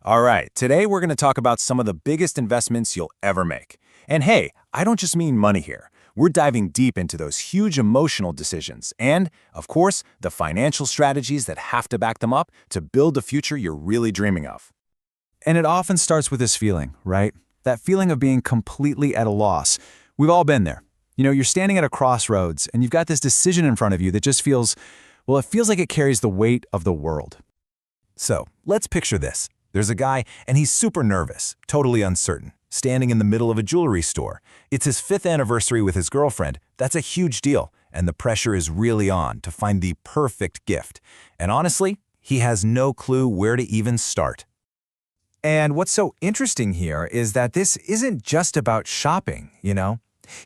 All right, today we're going to talk about some of the biggest investments you'll ever make. And hey, I don't just mean money here. We're diving deep into those huge emotional decisions and, of course, the financial strategies that have to back them up to build the future you're really dreaming of. And it often starts with this feeling, right? That feeling of being completely at a loss. We've all been there. You're standing at a crossroads and you've got this decision in front of you that just feels, well, it feels like it carries the weight of the world. So, let's picture this. There's a guy, and he's super nervous, totally uncertain, standing in the middle of a jewelry store. It's his 5th anniversary with his girlfriend. That's a huge deal, and the pressure is really on to find the perfect gift. And honestly, he has no clue where to even start. And what's so interesting here is that this isn't just about shopping,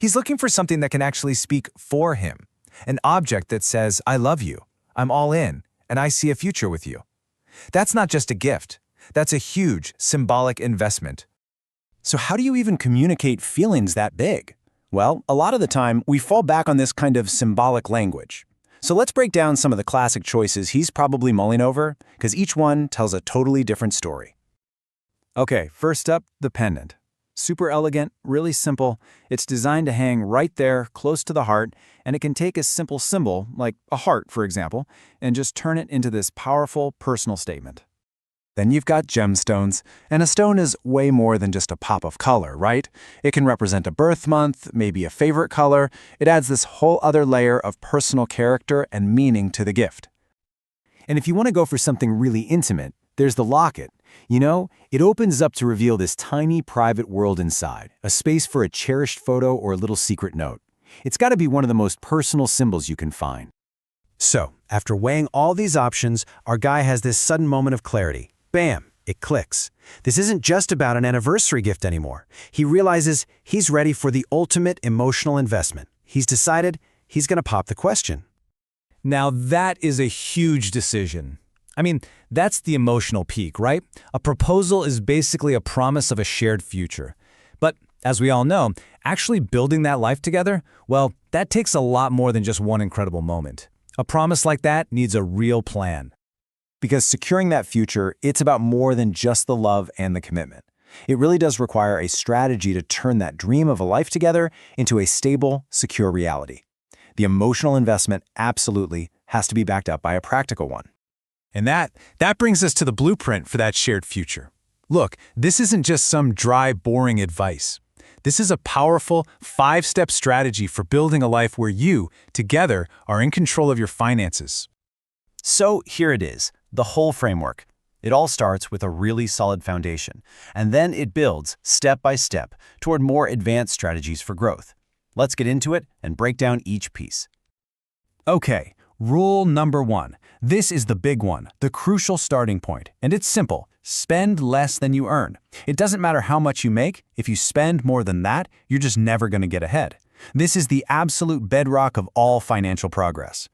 He's looking for something that can actually speak for him. An object that says, I love you, I'm all in, and I see a future with you. That's not just a gift. That's a huge, symbolic investment. So how do you even communicate feelings that big? Well, a lot of the time, we fall back on this kind of symbolic language. So let's break down some of the classic choices he's probably mulling over, because each one tells a totally different story. Okay, first up, the pendant. Super elegant, really simple. It's designed to hang right there, close to the heart, and it can take a simple symbol, like a heart, for example, and just turn it into this powerful personal statement. Then you've got gemstones, and a stone is way more than just a pop of color, right? It can represent a birth month, maybe a favorite color. It adds this whole other layer of personal character and meaning to the gift. And if you want to go for something really intimate, there's the locket. It opens up to reveal this tiny private world inside, a space for a cherished photo or a little secret note. It's got to be one of the most personal symbols you can find. So, after weighing all these options, our guy has this sudden moment of clarity. Bam! It clicks. This isn't just about an anniversary gift anymore. He realizes he's ready for the ultimate emotional investment. He's decided he's going to pop the question. Now that is a huge decision. That's the emotional peak, right? A proposal is basically a promise of a shared future. But as we all know, actually building that life together, well, that takes a lot more than just one incredible moment. A promise like that needs a real plan. Because securing that future, it's about more than just the love and the commitment. It really does require a strategy to turn that dream of a life together into a stable, secure reality. The emotional investment absolutely has to be backed up by a practical one. And that brings us to the blueprint for that shared future. Look, this isn't just some dry, boring advice. This is a powerful 5-step strategy for building a life where you, together, are in control of your finances. So here it is, the whole framework. It all starts with a really solid foundation, and then it builds, step by step, toward more advanced strategies for growth. Let's get into it and break down each piece. Okay, rule number 1. This is the big one, the crucial starting point, and it's simple. Spend less than you earn. It doesn't matter how much you make. If you spend more than that, you're just never going to get ahead. This is the absolute bedrock of all financial progress.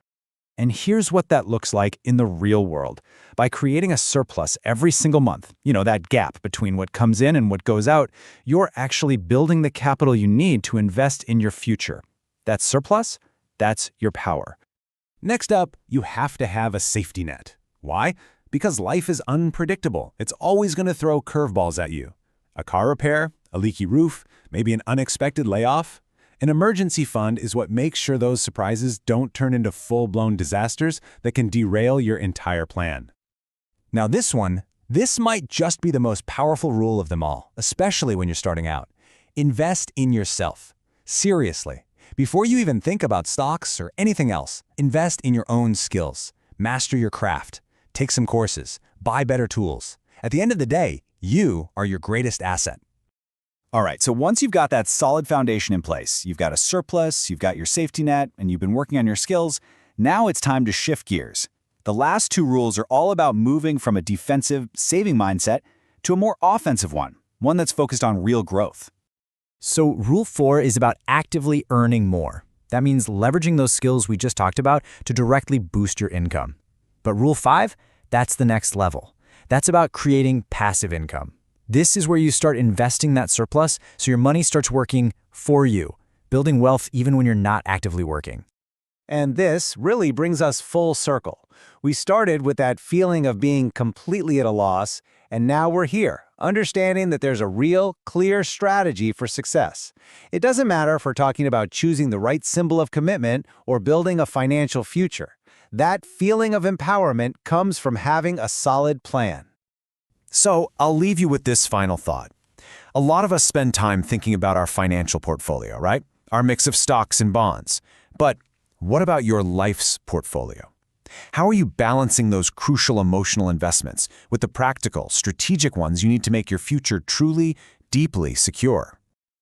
And here's what that looks like in the real world. By creating a surplus every single month, that gap between what comes in and what goes out, you're actually building the capital you need to invest in your future. That surplus, that's your power. Next up, you have to have a safety net. Why? Because life is unpredictable. It's always going to throw curveballs at you. A car repair, a leaky roof, maybe an unexpected layoff. An emergency fund is what makes sure those surprises don't turn into full-blown disasters that can derail your entire plan. Now this might just be the most powerful rule of them all, especially when you're starting out. Invest in yourself. Seriously. Before you even think about stocks or anything else, invest in your own skills. Master your craft. Take some courses. Buy better tools. At the end of the day, you are your greatest asset. All right, so once you've got that solid foundation in place, you've got a surplus, you've got your safety net, and you've been working on your skills, now it's time to shift gears. The last 2 rules are all about moving from a defensive, saving mindset to a more offensive one that's focused on real growth. So rule 4 is about actively earning more. That means leveraging those skills we just talked about to directly boost your income. But rule 5, that's the next level. That's about creating passive income. This is where you start investing that surplus so your money starts working for you, building wealth even when you're not actively working. And this really brings us full circle. We started with that feeling of being completely at a loss, and now we're here, understanding that there's a real, clear strategy for success. It doesn't matter if we're talking about choosing the right symbol of commitment or building a financial future. That feeling of empowerment comes from having a solid plan. So, I'll leave you with this final thought. A lot of us spend time thinking about our financial portfolio, right? Our mix of stocks and bonds. But what about your life's portfolio? How are you balancing those crucial emotional investments with the practical, strategic ones you need to make your future truly, deeply secure?